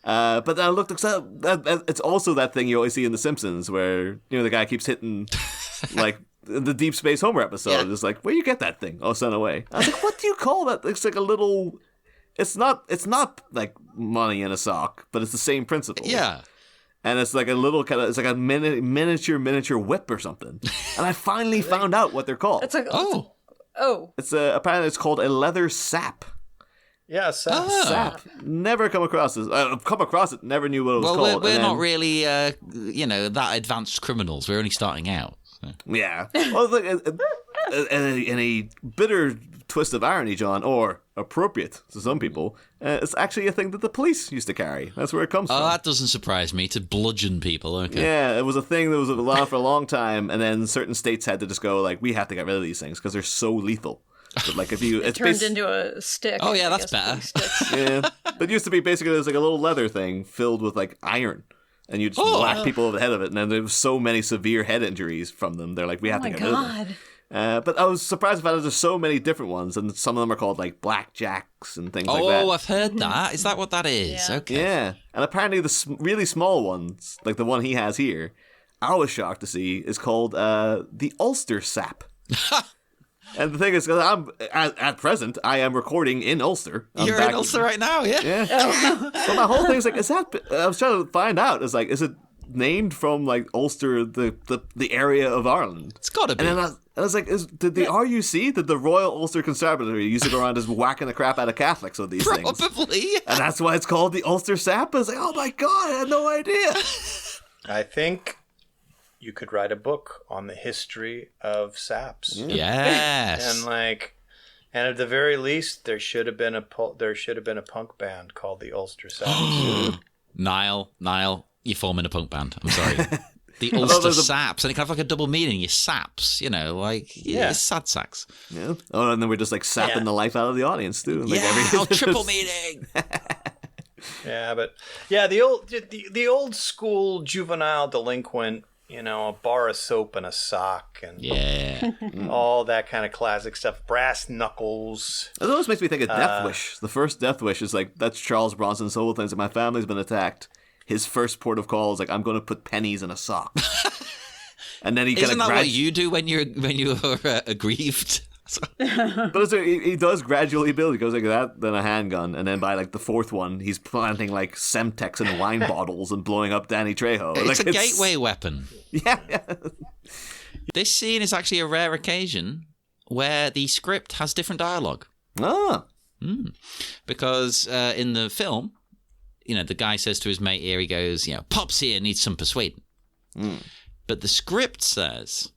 S3: But then I looked, it's also that thing you always see in The Simpsons where the guy keeps hitting like. The Deep Space Homer episode is like, where you get that thing? Oh, sent away. I was like, what do you call that? It's like a little. It's not like money in a sock, but it's the same principle.
S2: Yeah.
S3: And it's like a little kind of. It's like a miniature whip or something. And I finally found out what they're called.
S4: It's like
S3: It's apparently it's called a leather sap.
S5: Yeah, sap.
S3: Sap. Never come across this. I've come across it. Never knew what it was called.
S2: We're not really that advanced criminals. We're only starting out.
S3: Yeah. Well, in a bitter twist of irony, John, or appropriate to some people, it's actually a thing that the police used to carry. That's where it comes from.
S2: Oh, that doesn't surprise me. To bludgeon people, okay.
S3: Yeah, it was a thing that was allowed for a long time, and then certain states had to just go, like, we have to get rid of these things because they're so lethal. But, like, if you...
S4: it turned into a stick.
S2: Oh, yeah, that's better.
S3: Yeah. But it used to be basically, it was like a little leather thing filled with, like, iron. And you just whack people over the head of it, and then there was so many severe head injuries from them. They're like, we have to get rid of them. But I was surprised about it. There's so many different ones, and some of them are called like blackjacks and things like that.
S2: Oh, I've heard that. Is that what that is?
S4: Yeah.
S2: Okay.
S3: Yeah, and apparently the really small ones, like the one he has here, I was shocked to see is called the Ulster sap. And the thing is, I'm at present, I am recording in Ulster.
S2: You're in Ulster right now, yeah?
S3: But my whole thing is like, is that? I was trying to find out. It's like, is it named from like Ulster, the area of Ireland?
S2: It's got to be.
S3: And then I was like, did the RUC, did the Royal Ulster Constabulary used to go around just whacking the crap out of Catholics with these things?
S2: Probably. Yeah.
S3: And that's why it's called the Ulster Sap. I was like, oh my god, I had no idea.
S5: I think you could write a book on the history of saps.
S2: Yes.
S5: And at the very least, there should have been a punk band called the Ulster Saps.
S2: Niall, you're forming a punk band. I'm sorry. The Ulster Saps, and it kind of like a double meaning. You saps, it's sad sacks.
S3: Yeah. Oh, and then we're just like sapping the life out of the audience too.
S2: Like triple meaning.
S5: The old school juvenile delinquent. A bar of soap and a sock and all that kind of classic stuff. Brass knuckles.
S3: It always makes me think of Death Wish. The first Death Wish is like, that's Charles Bronson's whole thing. Like, my family's been attacked. His first port of call is like, I'm going to put pennies in a sock. And then he kind of...
S2: Isn't that what you do when you're aggrieved?
S3: But he does gradually build. He goes like that, then a handgun, and then by like the fourth one, he's planting like Semtex in wine bottles and blowing up Danny Trejo.
S2: It's a gateway weapon.
S3: Yeah.
S2: This scene is actually a rare occasion where the script has different dialogue.
S3: Ah.
S2: Because in the film, the guy says to his mate here, he goes, Pops here needs some persuading. But the script says,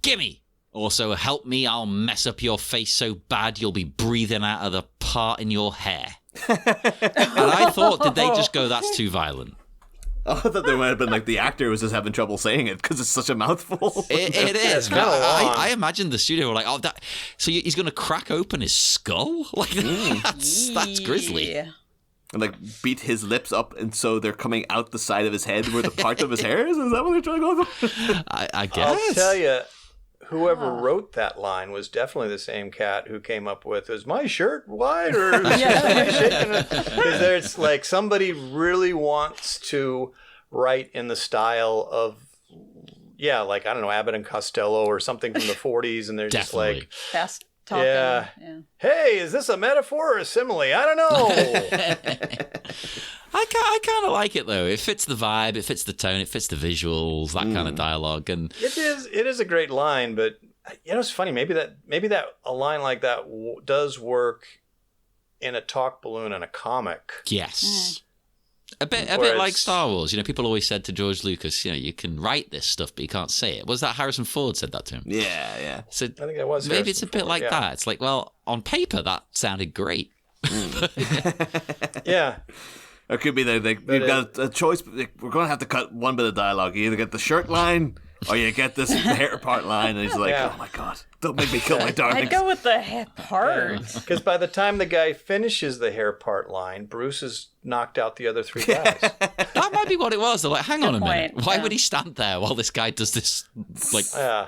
S2: gimme. Also, help me, I'll mess up your face so bad you'll be breathing out of the part in your hair. And I thought, did they just go, that's too violent?
S3: Oh, I thought there might have been like the actor was just having trouble saying it because it's such a mouthful.
S2: It is. I imagined the studio were like, oh, that. So he's going to crack open his skull? Like, that's grisly.
S4: Yeah.
S3: And like beat his lips up, and so they're coming out the side of his head where the part of his hair is? Is that what they're trying to go for?
S2: I guess.
S5: I'll tell you, whoever wrote that line was definitely the same cat who came up with, is my shirt white or am I shaking it? Because there's like somebody really wants to write in the style of, like, I don't know, Abbott and Costello or something from the 40s. And they're just like,
S4: fast talking.
S5: Yeah. Hey, is this a metaphor or a simile? I don't know.
S2: I kind of like it though. It fits the vibe, it fits the tone, it fits the visuals, that kind of dialogue, and
S5: it is a great line. But it's funny. Maybe that a line like that does work in a talk balloon and a comic.
S2: Yes. A bit like Star Wars. People always said to George Lucas, you can write this stuff, but you can't say it. Was that Harrison Ford said that to him?
S3: Yeah.
S2: So
S5: I think that was
S2: maybe
S5: Harrison
S2: it's a bit
S5: Ford,
S2: like that. It's like, well, on paper that sounded great.
S5: Yeah.
S3: It could be that you've got a choice. We're going to have to cut one bit of dialogue. You either get the shirt line or you get this hair part line. And he's like, oh my God, don't make me kill my darlings.
S4: I'd go with the hair part.
S5: Because by the time the guy finishes the hair part line, Bruce has knocked out the other 3 guys.
S2: That might be what it was. They're like, hang on a minute.
S4: point,
S2: Why
S4: yeah.
S2: would he stand there while this guy does this,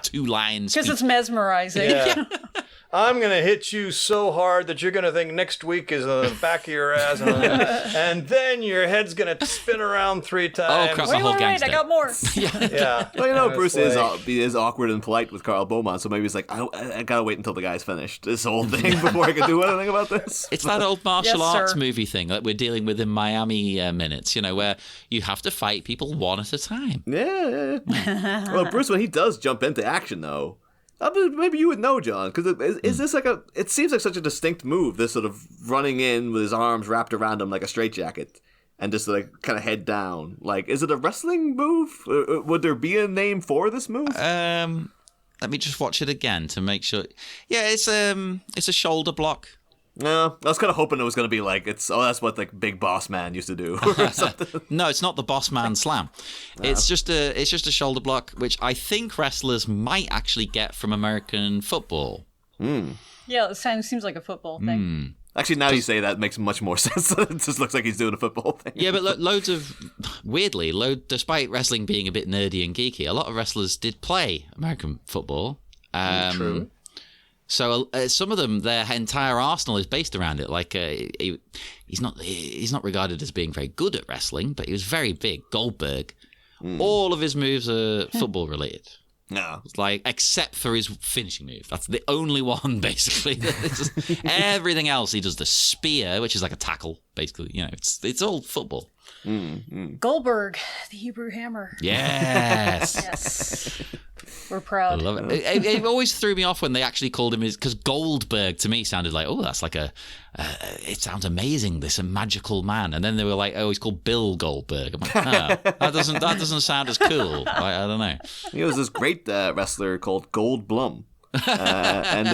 S2: 2 lines?
S4: Because it's mesmerizing.
S5: Yeah. I'm going to hit you so hard that you're going to think next week is on the back of your ass. And then your head's going to spin around 3 times.
S2: Oh, crap.
S4: Wait, I got more.
S5: Yeah.
S3: Well, Bruce is awkward and polite with Carl Beaumont, so maybe he's like, I gotta wait until the guy's finished this whole thing before I can do anything about this.
S2: It's that old martial
S4: Yes,
S2: arts
S4: sir.
S2: movie thing that we're dealing with in Miami Minutes, where you have to fight people one at a time.
S3: Yeah. Well, Bruce, when he does jump into action, though, maybe you would know, John, because is this like it seems like such a distinct move, this sort of running in with his arms wrapped around him like a straitjacket and just like kind of head down. Like, is it a wrestling move? Would there be a name for this move?
S2: Let me just watch it again to make sure. Yeah, it's a shoulder block.
S3: No, I was kind of hoping it was going to be like, that's what like Big Boss Man used to do or something.
S2: No, it's not the Boss Man Slam. It's just a shoulder block, which I think wrestlers might actually get from American football.
S4: Yeah, it seems like a football thing.
S3: Actually, now you say that, it makes much more sense. It just looks like he's doing a football thing.
S2: Yeah, but despite wrestling being a bit nerdy and geeky, a lot of wrestlers did play American football.
S5: True.
S2: So some of them, their entire arsenal is based around it. Like he's not regarded as being very good at wrestling, but he was very big. Goldberg. All of his moves are football related.
S3: No.
S2: Like, except for his finishing move. That's the only one, basically. Everything else, he does the spear, which is like a tackle, basically. It's all football.
S4: Goldberg, the Hebrew Hammer.
S2: Yes.
S4: Yes. We're
S2: I
S4: proud.
S2: love it. It always threw me off when they actually called him because Goldberg to me sounded like, oh, that's like it sounds amazing, this a magical man. And then they were like, oh, he's called Bill Goldberg. I'm like, no, that doesn't sound as cool. I don't know.
S3: He was this great wrestler called Goldblum. And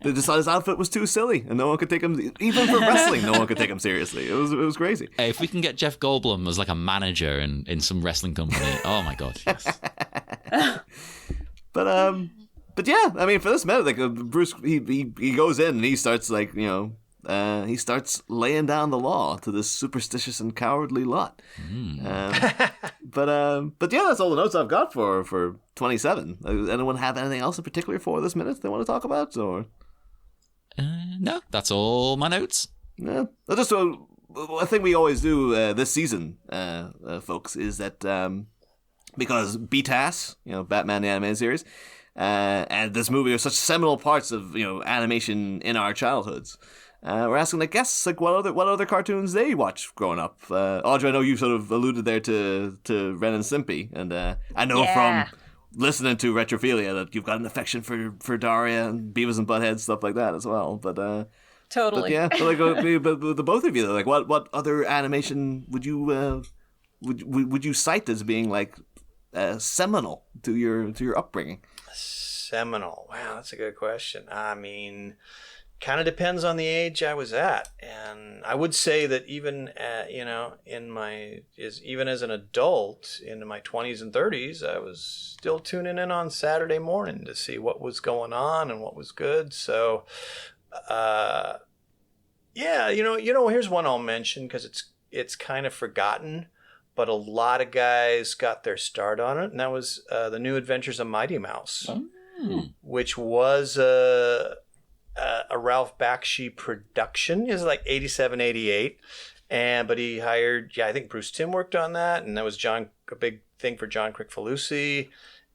S3: they decided his outfit was too silly, and no one could take him, even for wrestling. No one could take him seriously. It was crazy.
S2: Hey, if we can get Jeff Goldblum as like a manager in some wrestling company, oh my god, yes.
S3: But yeah, I mean, for this minute, like Bruce, he goes in and he starts like he starts laying down the law to this superstitious and cowardly lot. But yeah, that's all the notes I've got for 27. Anyone have anything else in particular for this minute they want to talk about, or?
S2: No, that's all my notes.
S3: Yeah, just a thing we always do this season, folks, is that because BTAS, Batman the Animated Series, and this movie are such seminal parts of animation in our childhoods. We're asking the guests like what other cartoons they watched growing up. Audra, I know you sort of alluded there to Ren and Stimpy, and I know from listening to Retrophilia that you've got an affection for Daria and Beavis and Butthead, stuff like that as well. But
S4: Totally.
S3: But yeah, but the both of you, like what other animation would you cite as being like seminal to your upbringing?
S5: Seminal. Wow, that's a good question. I mean, kind of depends on the age I was at, and I would say that even even as an adult into my 20s and 30s, I was still tuning in on Saturday morning to see what was going on and what was good. So, here's one I'll mention because it's kind of forgotten, but a lot of guys got their start on it, and that was The New Adventures of Mighty Mouse. which was a Ralph Bakshi production. It was like 87, 88. But he hired, I think Bruce Timm worked on that, and that was a big thing for John Crick-Falusi.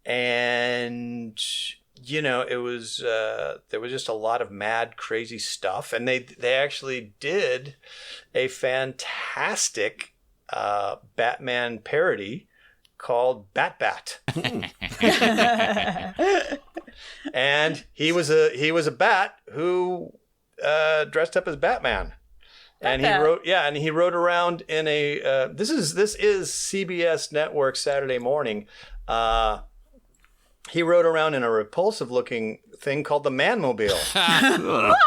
S5: And it was there was just a lot of mad, crazy stuff, and they actually did a fantastic Batman parody called Bat. And he was a bat who dressed up as Batman. And he wrote around in a this is CBS Network Saturday Morning. He rode around in a repulsive-looking thing called the Manmobile.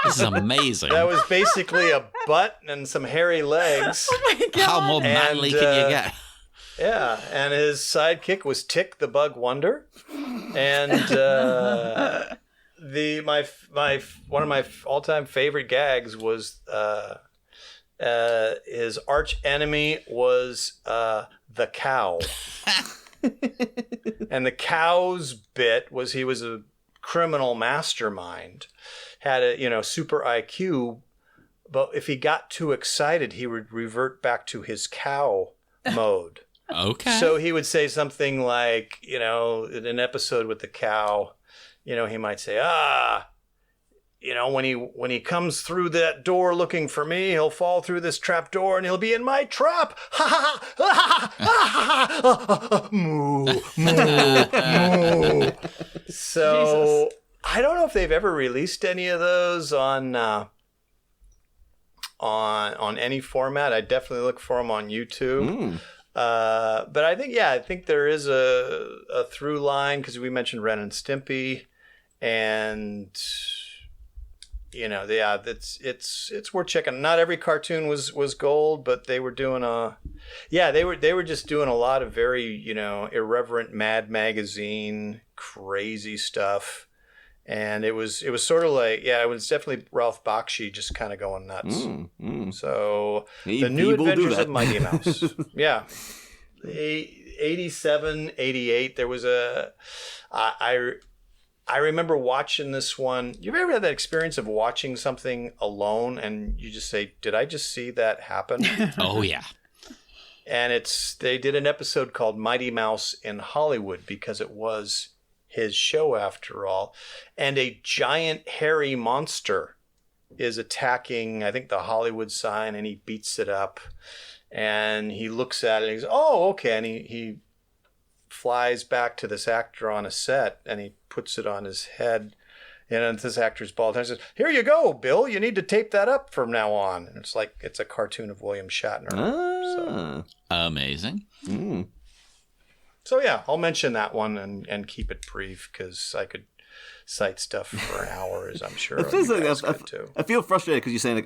S2: This is amazing.
S5: That was basically a butt and some hairy legs.
S4: Oh my God.
S2: How more manly can you get?
S5: Yeah, and his sidekick was Tick the Bug Wonder, and one of my all-time favorite gags was his arch enemy was the cow. And the cow's bit was he was a criminal mastermind, had a super IQ, but if he got too excited, he would revert back to his cow mode.
S2: Okay.
S5: So he would say something like, in an episode with the cow, he might say, when he comes through that door looking for me, he'll fall through this trap door and he'll be in my trap. Ha ha ha! Moo, moo, moo. So Jesus. I don't know if they've ever released any of those on any format. I definitely look for them on YouTube. But I think there is a through line because we mentioned Ren and Stimpy, and it's worth checking. Not every cartoon was gold, but they were doing they were just doing a lot of very irreverent Mad Magazine crazy stuff, and it was sort of like it was definitely Ralph Bakshi just kind of going nuts. So the New Adventures of Mighty Mouse, 87, 88. There was I remember watching this one. You've ever had that experience of watching something alone and you just say, did I just see that happen?
S2: Oh, yeah.
S5: And they did an episode called Mighty Mouse in Hollywood because it was his show after all. And a giant hairy monster is attacking, I think, the Hollywood sign, and he beats it up. And he looks at it and he goes, oh, okay. And he flies back to this actor on a set and he puts it on his head, and this actor's bald head says, here you go, Bill, you need to tape that up from now on. And it's a cartoon of William Shatner. So.
S2: Amazing.
S5: So I'll mention that one and keep it brief because I could cite stuff for hours, I'm sure.
S3: It feels I feel frustrated because you're saying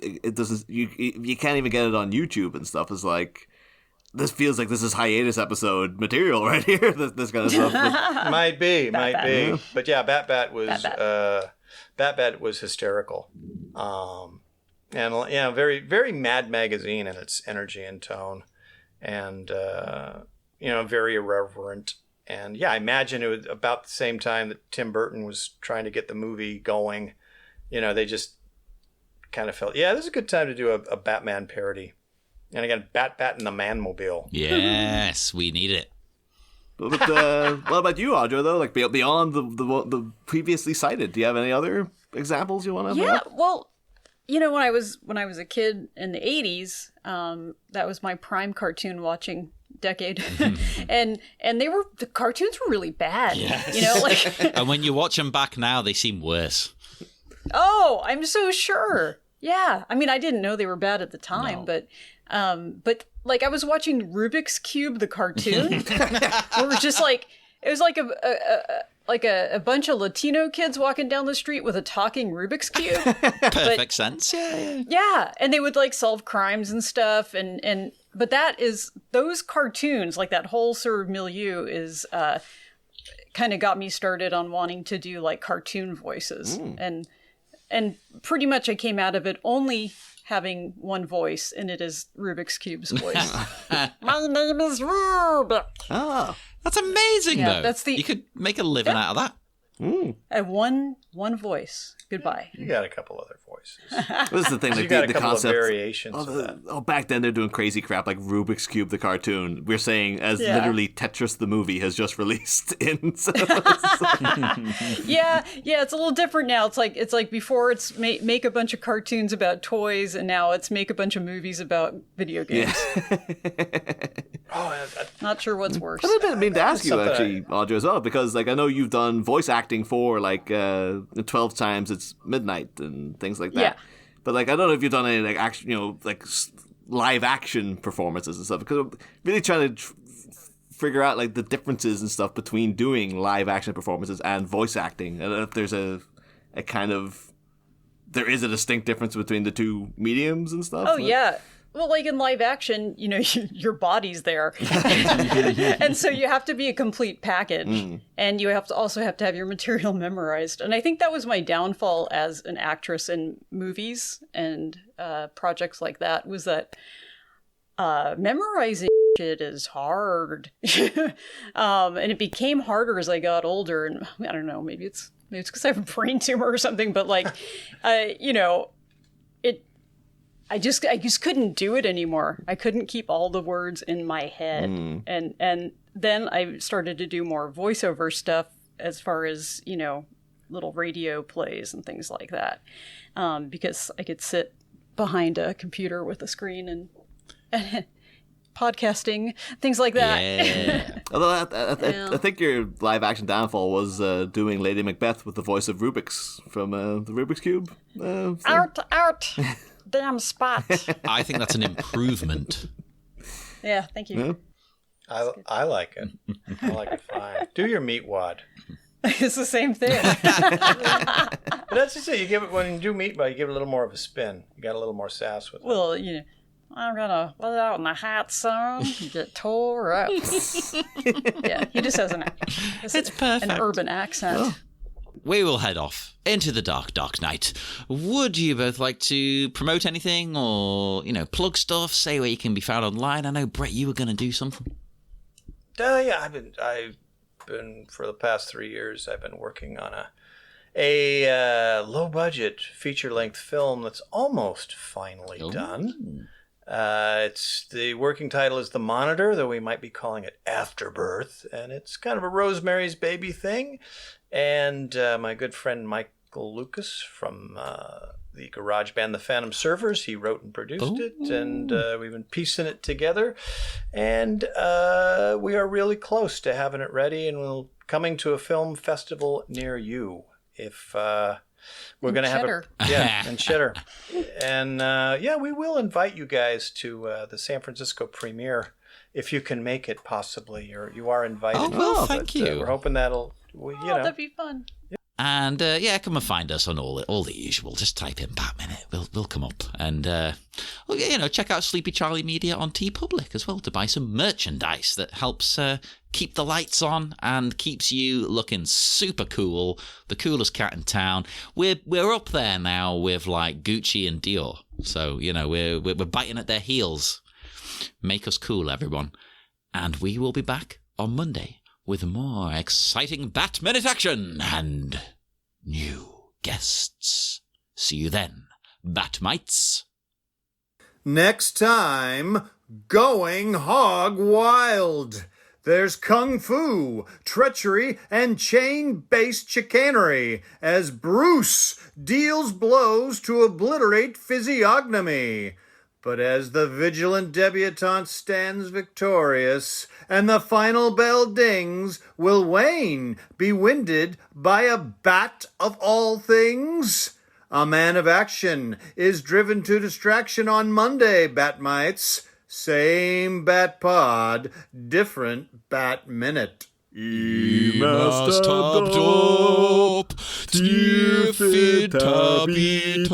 S3: it doesn't, you can't even get it on YouTube and stuff. It's like, this feels like this is hiatus episode material right here. This kind of stuff.
S5: Might be. But Bat was hysterical, and very very Mad Magazine in its energy and tone, and very irreverent. And I imagine it was about the same time that Tim Burton was trying to get the movie going. They just kind of felt, this is a good time to do a Batman parody. And again, Bat and the Manmobile.
S2: Yes, we need it.
S3: But what about you, Audra? Though, like beyond the previously cited, do you have any other examples you want to?
S4: Yeah, well, when I was a kid in the '80s, that was my prime cartoon watching decade, and the cartoons were really bad.
S2: Yes. And when you watch them back now, they seem worse.
S4: Oh, I'm so sure. Yeah, I mean, I didn't know they were bad at the time, but like I was watching Rubik's Cube, the cartoon. It was just like, it was like a bunch of Latino kids walking down the street with a talking Rubik's Cube.
S2: Perfect sense. Yeah.
S4: Yeah, and they would like solve crimes and stuff, but those cartoons, like that whole sort of milieu is kind of got me started on wanting to do like cartoon voices, and pretty much I came out of it only having one voice, and it is Rubik's Cube's voice. My name is Rubik.
S3: Oh,
S2: that's amazing, though.
S4: That's
S2: you could make a living out of that.
S4: I have one voice. Goodbye.
S5: You got a couple other voices.
S3: This is the thing,
S5: You
S3: like
S5: got a
S3: the
S5: couple of
S3: concept.
S5: variations of that.
S3: Back then they're doing crazy crap like Rubik's Cube, the cartoon. We're saying as literally Tetris the movie has just released in. So
S4: Yeah, it's a little different now. It's like before it's make a bunch of cartoons about toys, and now it's make a bunch of movies about video games. Not sure what's worse.
S3: I didn't mean to ask you
S5: something
S3: actually, Audra, as well, because like I know you've done voice acting for like 12 Times It's Midnight and things like that.
S4: Yeah.
S3: But like I don't know if you've done any like action, like live action performances and stuff. Because I'm really trying to figure out like the differences and stuff between doing live action performances and voice acting. I don't know if there's a kind of there is a distinct difference between the two mediums and stuff.
S4: Oh yeah. Well, like in live action, your body's there. And so you have to be a complete package. And you also have to have your material memorized. And I think that was my downfall as an actress in movies and projects like that, was that memorizing shit is hard. And it became harder as I got older. And I don't know, maybe it's because I have a brain tumor or something, but like, I just couldn't do it anymore. I couldn't keep all the words in my head. And then I started to do more voiceover stuff as far as, little radio plays and things like that. Because I could sit behind a computer with a screen and podcasting, things like that.
S2: Yeah.
S3: Although I think your live action downfall was doing Lady Macbeth with the voice of Rubik's from the Rubik's Cube.
S4: Out. Damn spot.
S2: I think that's an improvement.
S4: Yeah, thank you.
S3: Yeah.
S5: I like it. I like it fine. Do your meat wad.
S4: It's the same thing.
S5: But that's just it. You give it when you do meat wad, you give it a little more of a spin. You got a little more sass with it.
S4: Well, I'm gonna let out in the hot sun, get tore up. Yeah, he just has
S2: It's perfect.
S4: an urban accent.
S2: We will head off into the dark, dark night. Would you both like to promote anything or, plug stuff, say where you can be found online? I know, Brett, you were going to do something.
S5: Yeah, I've been for the past 3 years, I've been working on a low-budget feature-length film that's almost finally done. It's the working title is The Monitor, though we might be calling it Afterbirth, and it's kind of a Rosemary's Baby thing. And my good friend Michael Lucas from the garage band The Phantom Servers, he wrote and produced it, and we've been piecing it together. And we are really close to having it ready, and we're coming to a film festival near you. If we're going to have in Cheddar. And we will invite you guys to the San Francisco premiere if you can make it. Possibly, you are invited.
S2: Oh well, thank you.
S5: We're hoping that'll.
S4: That'd be fun.
S2: And come and find us on all the usual. Just type in Batman. We'll come up. And check out Sleepy Charlie Media on TeePublic as well to buy some merchandise that helps keep the lights on and keeps you looking super cool, the coolest cat in town. We're up there now with like Gucci and Dior, so we're biting at their heels. Make us cool, everyone. And we will be back on Monday with more exciting Bat-Minute action and new guests. See you then, Batmites.
S6: Next time, going hog wild. There's kung fu, treachery, and chain-based chicanery as Bruce deals blows to obliterate physiognomy. But as the vigilant debutante stands victorious, and the final bell dings, will Wayne be winded by a bat of all things? A man of action is driven to distraction on Monday, Batmites. Same Bat Pod, different Bat Minute.
S2: Must have top, die fit habitane.